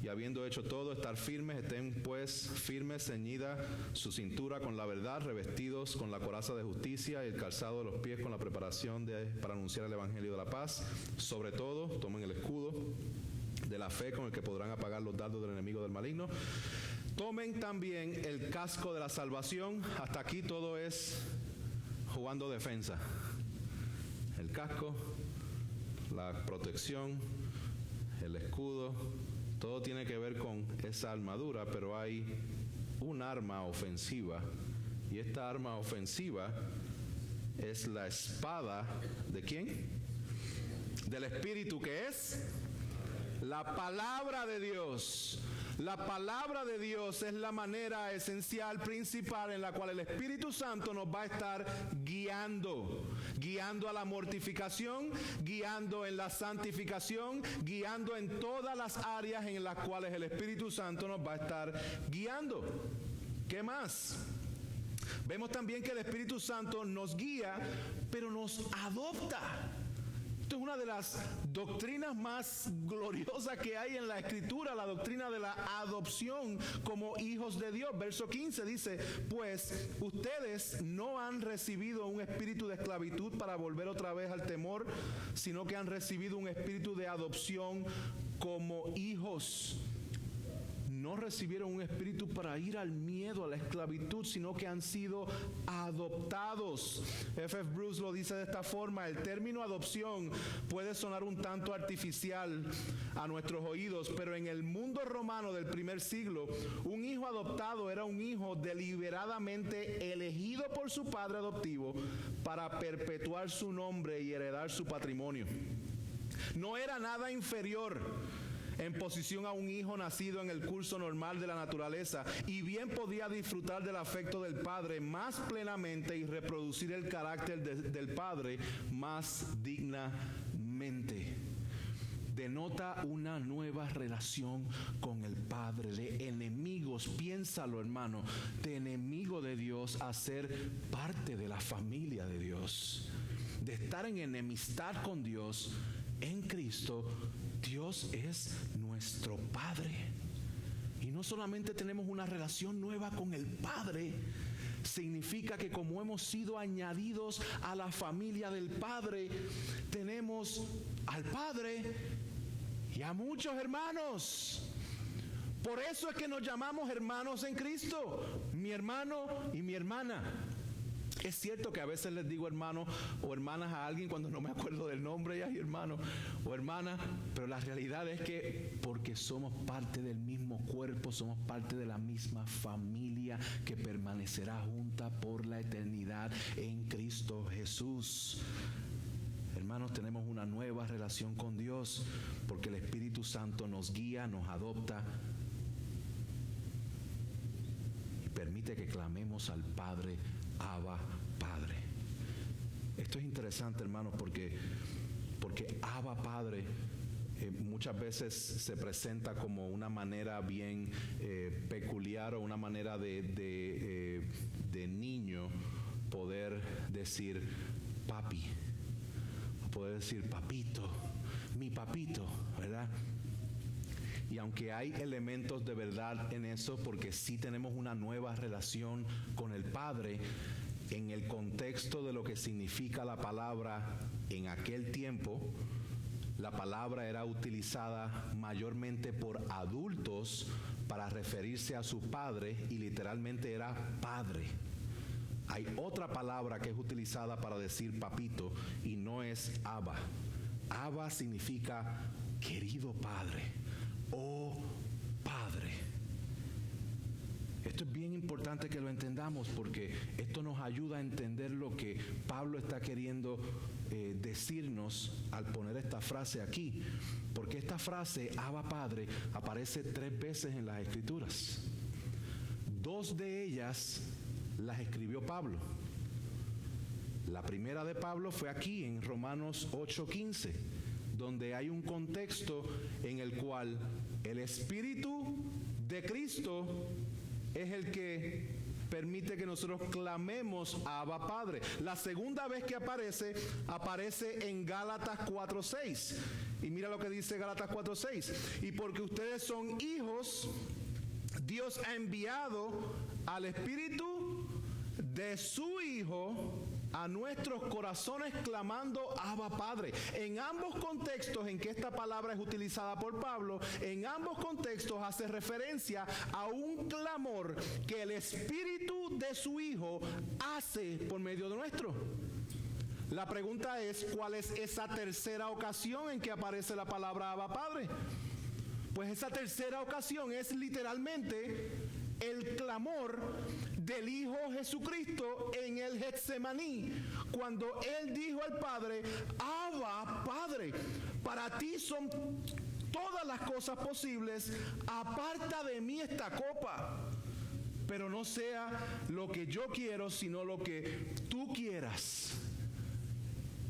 y habiendo hecho todo, estar firmes. Estén pues firmes, ceñida su cintura con la verdad, revestidos con la coraza de justicia y el calzado de los pies con la preparación para anunciar el evangelio de la paz. Sobre todo, tomen el escudo de la fe con el que podrán apagar los dardos del enemigo del maligno. Tomen también el casco de la salvación. Hasta aquí todo es jugando defensa. El casco, la protección, el escudo, todo tiene que ver con esa armadura, pero hay un arma ofensiva, y esta arma ofensiva es la espada ¿de quién? Del Espíritu, que es la palabra de Dios. La palabra de Dios es la manera esencial, principal, en la cual el Espíritu Santo nos va a estar guiando a la mortificación, guiando en la santificación, guiando en todas las áreas en las cuales el Espíritu Santo nos va a estar guiando. ¿Qué más? Vemos también que el Espíritu Santo nos guía, pero nos adopta. Esto es una de las doctrinas más gloriosas que hay en la Escritura, la doctrina de la adopción como hijos de Dios. Verso 15 dice, pues ustedes no han recibido un espíritu de esclavitud para volver otra vez al temor, sino que han recibido un espíritu de adopción como hijos. No recibieron un espíritu para ir al miedo, a la esclavitud, sino que han sido adoptados. F.F. Bruce lo dice de esta forma: el término adopción puede sonar un tanto artificial a nuestros oídos, pero en el mundo romano del primer siglo, un hijo adoptado era un hijo deliberadamente elegido por su padre adoptivo para perpetuar su nombre y heredar su patrimonio. No era nada inferior en posición a un hijo nacido en el curso normal de la naturaleza, y bien podía disfrutar del afecto del padre más plenamente y reproducir el carácter del padre más dignamente. Denota una nueva relación con el Padre, de enemigos, piénsalo hermano, de enemigo de Dios a ser parte de la familia de Dios, de estar en enemistad con Dios. En Cristo, Dios es nuestro Padre. Y no solamente tenemos una relación nueva con el Padre, significa que como hemos sido añadidos a la familia del Padre, tenemos al Padre y a muchos hermanos. Por eso es que nos llamamos hermanos en Cristo, mi hermano y mi hermana. Es cierto que a veces les digo hermano o hermanas a alguien cuando no me acuerdo del nombre, ya, hermano o hermana, pero la realidad es que porque somos parte del mismo cuerpo, somos parte de la misma familia que permanecerá junta por la eternidad en Cristo Jesús. Hermanos, tenemos una nueva relación con Dios porque el Espíritu Santo nos guía, nos adopta y permite que clamemos al Padre: Abba, Padre. Esto es interesante, hermanos, porque Abba, Padre, muchas veces se presenta como una manera bien peculiar, o una manera de niño poder decir papi, poder decir papito, mi papito, ¿verdad? Y aunque hay elementos de verdad en eso, porque sí tenemos una nueva relación con el Padre, en el contexto de lo que significa la palabra en aquel tiempo, la palabra era utilizada mayormente por adultos para referirse a su padre, y literalmente era padre. Hay otra palabra que es utilizada para decir papito y no es Abba. Abba significa querido Padre. Oh Padre. Esto es bien importante que lo entendamos, porque esto nos ayuda a entender lo que Pablo está queriendo decirnos al poner esta frase aquí, porque esta frase Abba Padre aparece 3 veces en las Escrituras. 2 de ellas las escribió Pablo. La primera de Pablo fue aquí en Romanos 8:15, donde hay un contexto en el cual el Espíritu de Cristo es el que permite que nosotros clamemos a Abba Padre. La segunda vez que aparece en Gálatas 4:6. Y mira lo que dice Gálatas 4:6. Y porque ustedes son hijos, Dios ha enviado al Espíritu de su Hijo a nuestros corazones clamando Abba Padre. En ambos contextos en que esta palabra es utilizada por Pablo, en ambos contextos hace referencia a un clamor que el Espíritu de su Hijo hace por medio de nuestro. La pregunta es, ¿cuál es esa tercera ocasión en que aparece la palabra Abba Padre? Pues esa tercera ocasión es literalmente el clamor del Hijo Jesucristo en el Getsemaní, cuando Él dijo al Padre: Abba, Padre, para ti son todas las cosas posibles, aparta de mí esta copa, pero no sea lo que yo quiero, sino lo que tú quieras.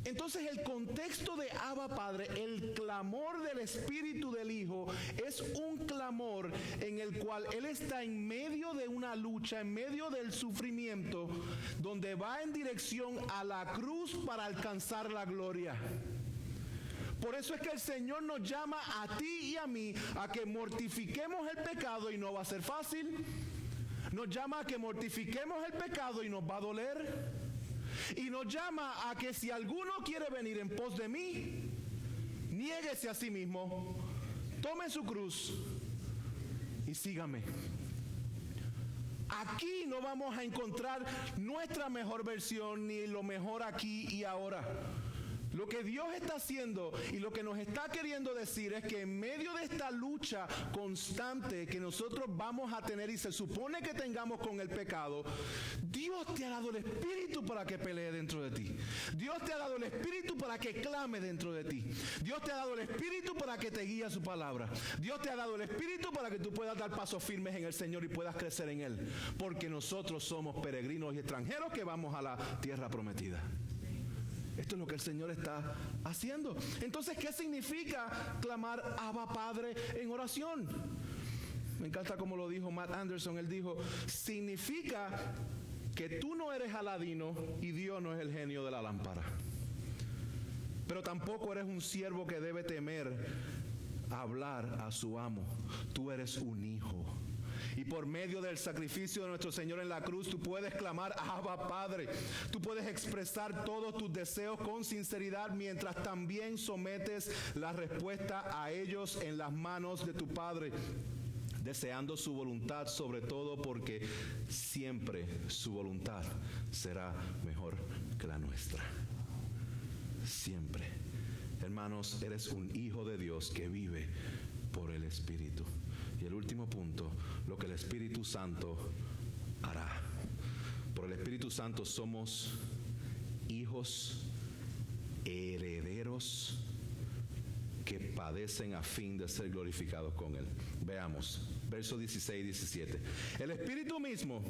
Entonces el contexto de Abba Padre, el clamor del Espíritu del Hijo, Es un clamor en el cual Él está en medio de una lucha, en medio del sufrimiento, donde va en dirección a la cruz para alcanzar la gloria. Por eso es que el Señor nos llama a ti y a mí a que mortifiquemos el pecado, y no va a ser fácil. Nos llama a que mortifiquemos el pecado y nos va a doler. Y nos llama a que si alguno quiere venir en pos de mí, niéguese a sí mismo, tome su cruz y sígame. Aquí no vamos a encontrar nuestra mejor versión ni lo mejor aquí y ahora. Lo que Dios está haciendo y lo que nos está queriendo decir es que en medio de esta lucha constante que nosotros vamos a tener y se supone que tengamos con el pecado, Dios te ha dado el Espíritu para que pelee dentro de ti. Dios te ha dado el Espíritu para que clame dentro de ti. Dios te ha dado el Espíritu para que te guíe a su palabra. Dios te ha dado el Espíritu para que tú puedas dar pasos firmes en el Señor y puedas crecer en Él. Porque nosotros somos peregrinos y extranjeros que vamos a la tierra prometida. Esto es lo que el Señor está haciendo. Entonces, ¿qué significa clamar Abba Padre en oración? Me encanta como lo dijo Matt Anderson. Él dijo, significa que tú no eres Aladino y Dios no es el genio de la lámpara. Pero tampoco eres un siervo que debe temer hablar a su amo. Tú eres un hijo. Y por medio del sacrificio de nuestro Señor en la cruz, tú puedes clamar Abba Padre. Tú puedes expresar todos tus deseos con sinceridad, mientras también sometes la respuesta a ellos en las manos de tu Padre, deseando su voluntad, sobre todo porque siempre su voluntad será mejor que la nuestra. Siempre. Hermanos, eres un hijo de Dios que vive por el Espíritu. Y el último punto, lo que el Espíritu Santo hará. Por el Espíritu Santo somos hijos herederos que padecen a fin de ser glorificados con Él. Veamos, versos 16 y 17. El Espíritu mismo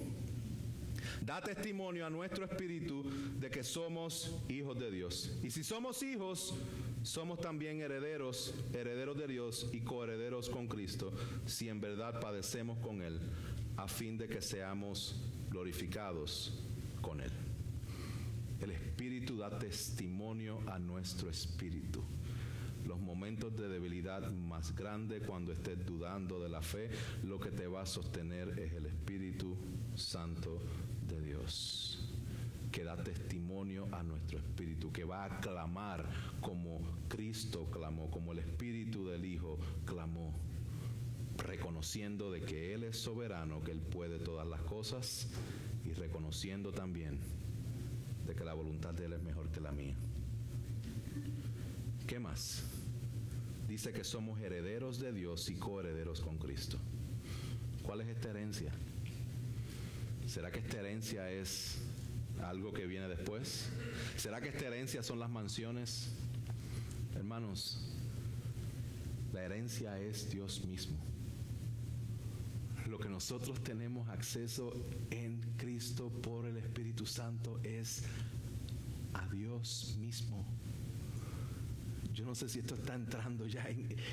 da testimonio a nuestro espíritu de que somos hijos de Dios. Y si somos hijos, somos también herederos, herederos de Dios y coherederos con Cristo, si en verdad padecemos con Él, a fin de que seamos glorificados con Él. El Espíritu da testimonio a nuestro espíritu. Los momentos de debilidad más grandes, cuando estés dudando de la fe, lo que te va a sostener es el Espíritu Santo de Dios, que da testimonio a nuestro espíritu, que va a clamar como Cristo clamó, como el Espíritu del Hijo clamó, reconociendo de que Él es soberano, que Él puede todas las cosas, y reconociendo también de que la voluntad de Él es mejor que la mía. ¿Qué más? Dice que somos herederos de Dios y coherederos con Cristo. ¿Cuál es esta herencia? ¿Será que esta herencia es algo que viene después? ¿Será que esta herencia son las mansiones? Hermanos, la herencia es Dios mismo. Lo que nosotros tenemos acceso en Cristo por el Espíritu Santo es a Dios mismo. Yo no sé si esto está entrando ya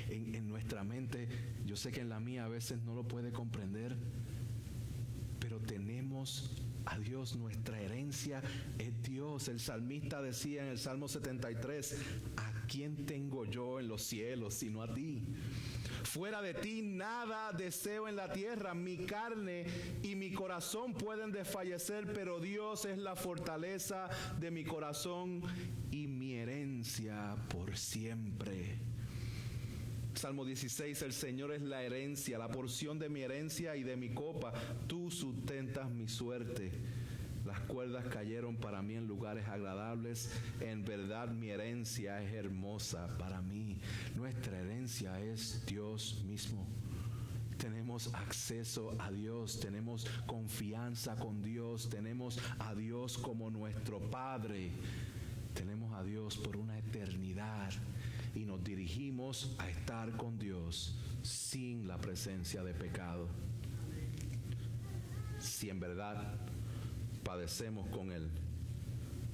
en nuestra mente. Yo sé que en la mía a veces no lo puede comprender. Pero tenemos a Dios, nuestra herencia es Dios. El salmista decía en el Salmo 73, ¿a quién tengo yo en los cielos sino a ti? Fuera de ti nada deseo en la tierra. Mi carne y mi corazón pueden desfallecer, pero Dios es la fortaleza de mi corazón y mi herencia por siempre. Salmo 16, el Señor es la herencia, la porción de mi herencia y de mi copa. Tú sustentas mi suerte. Las cuerdas cayeron para mí en lugares agradables. En verdad mi herencia es hermosa para mí. Nuestra herencia es Dios mismo. Tenemos acceso a Dios, tenemos confianza con Dios, tenemos a Dios como nuestro Padre. Tenemos a Dios por una eternidad. Y nos dirigimos a estar con Dios sin la presencia de pecado. Si en verdad padecemos con Él,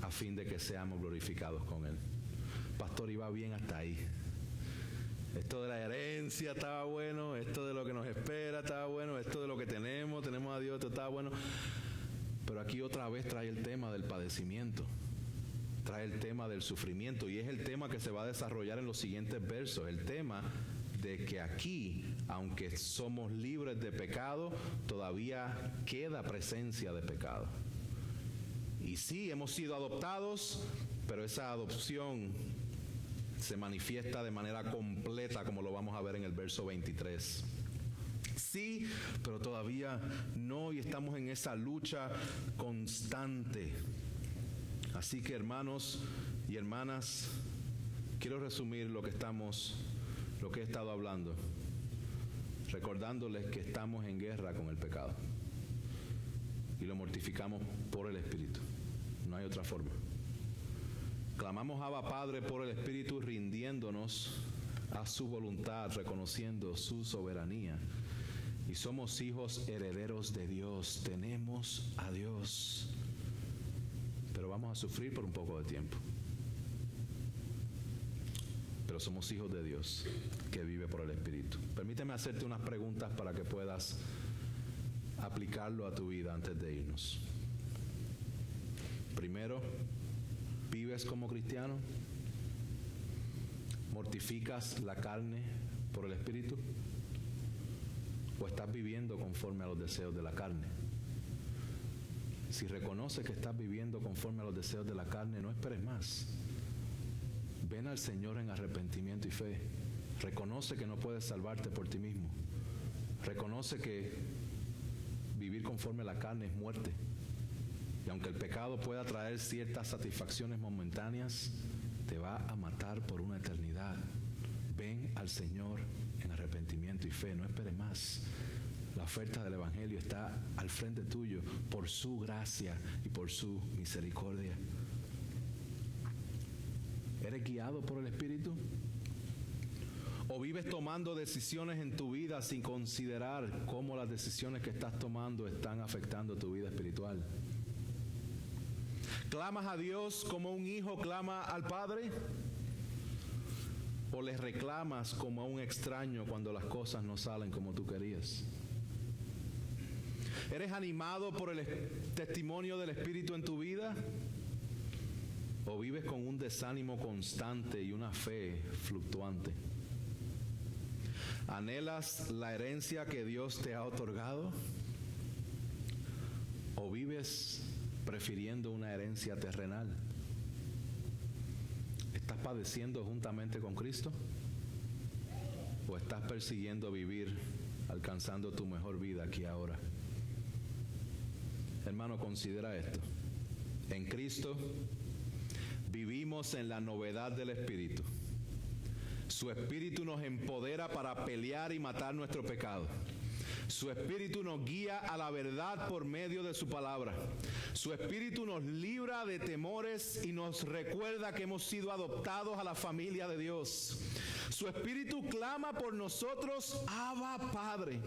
a fin de que seamos glorificados con Él. Pastor, iba bien hasta ahí. Esto de la herencia estaba bueno, esto de lo que nos espera estaba bueno, esto de lo que tenemos a Dios, esto estaba bueno. Pero aquí otra vez trae el tema del padecimiento, trae el tema del sufrimiento, y es el tema que se va a desarrollar en los siguientes versos, el tema de que aquí, aunque somos libres de pecado, todavía queda presencia de pecado. Y sí, hemos sido adoptados, pero esa adopción se manifiesta de manera completa, como lo vamos a ver en el verso 23. Sí, pero todavía no, y estamos en esa lucha constante. Así que, hermanos y hermanas, quiero resumir lo que he estado hablando, recordándoles que estamos en guerra con el pecado y lo mortificamos por el Espíritu. No hay otra forma. Clamamos Abba Padre por el Espíritu, rindiéndonos a su voluntad, reconociendo su soberanía. Y somos hijos herederos de Dios, tenemos a Dios. Pero vamos a sufrir por un poco de tiempo. Pero somos hijos de Dios, que vive por el Espíritu. Permíteme hacerte unas preguntas para que puedas aplicarlo a tu vida antes de irnos. Primero, ¿vives como cristiano? ¿Mortificas la carne por el Espíritu? ¿O estás viviendo conforme a los deseos de la carne? Si reconoces que estás viviendo conforme a los deseos de la carne, no esperes más. Ven al Señor en arrepentimiento y fe. Reconoce que no puedes salvarte por ti mismo. Reconoce que vivir conforme a la carne es muerte. Y aunque el pecado pueda traer ciertas satisfacciones momentáneas, te va a matar por una eternidad. Ven al Señor en arrepentimiento y fe, no esperes más. La oferta del Evangelio está al frente tuyo por su gracia y por su misericordia. ¿Eres guiado por el Espíritu? ¿O vives tomando decisiones en tu vida sin considerar cómo las decisiones que estás tomando están afectando tu vida espiritual? ¿Clamas a Dios como un hijo clama al Padre? ¿O le reclamas como a un extraño cuando las cosas no salen como tú querías? ¿Eres animado por el testimonio del Espíritu en tu vida? ¿O vives con un desánimo constante y una fe fluctuante? ¿Anhelas la herencia que Dios te ha otorgado? ¿O vives prefiriendo una herencia terrenal? ¿Estás padeciendo juntamente con Cristo? ¿O estás persiguiendo vivir, alcanzando tu mejor vida aquí ahora? Hermano, considera esto. En Cristo vivimos en la novedad del Espíritu. Su Espíritu nos empodera para pelear y matar nuestro pecado. Su Espíritu nos guía a la verdad por medio de su palabra. Su Espíritu nos libra de temores y nos recuerda que hemos sido adoptados a la familia de Dios. Su Espíritu clama por nosotros, Abba Padre.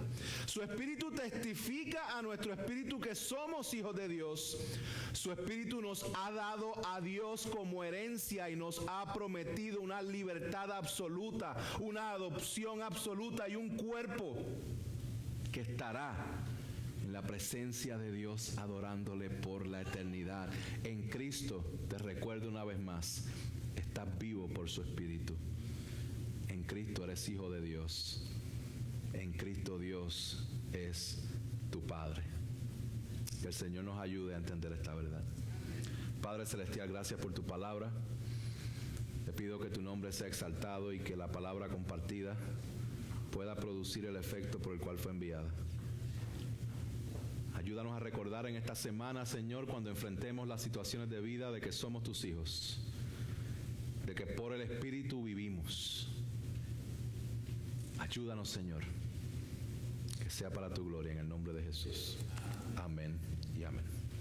Su Espíritu testifica a nuestro espíritu que somos hijos de Dios. Su Espíritu nos ha dado a Dios como herencia y nos ha prometido una libertad absoluta, una adopción absoluta y un cuerpo que estará en la presencia de Dios adorándole por la eternidad. En Cristo, te recuerdo una vez más, estás vivo por su Espíritu. En Cristo eres hijo de Dios. En Cristo Dios es tu Padre. Que el Señor nos ayude a entender esta verdad. Padre Celestial, gracias por tu palabra. Te pido que tu nombre sea exaltado y que la palabra compartida pueda producir el efecto por el cual fue enviada. Ayúdanos a recordar en esta semana, Señor, cuando enfrentemos las situaciones de vida, de que somos tus hijos, de que por el Espíritu vivimos. Ayúdanos, Señor, que sea para tu gloria, en el nombre de Jesús. Amén y amén.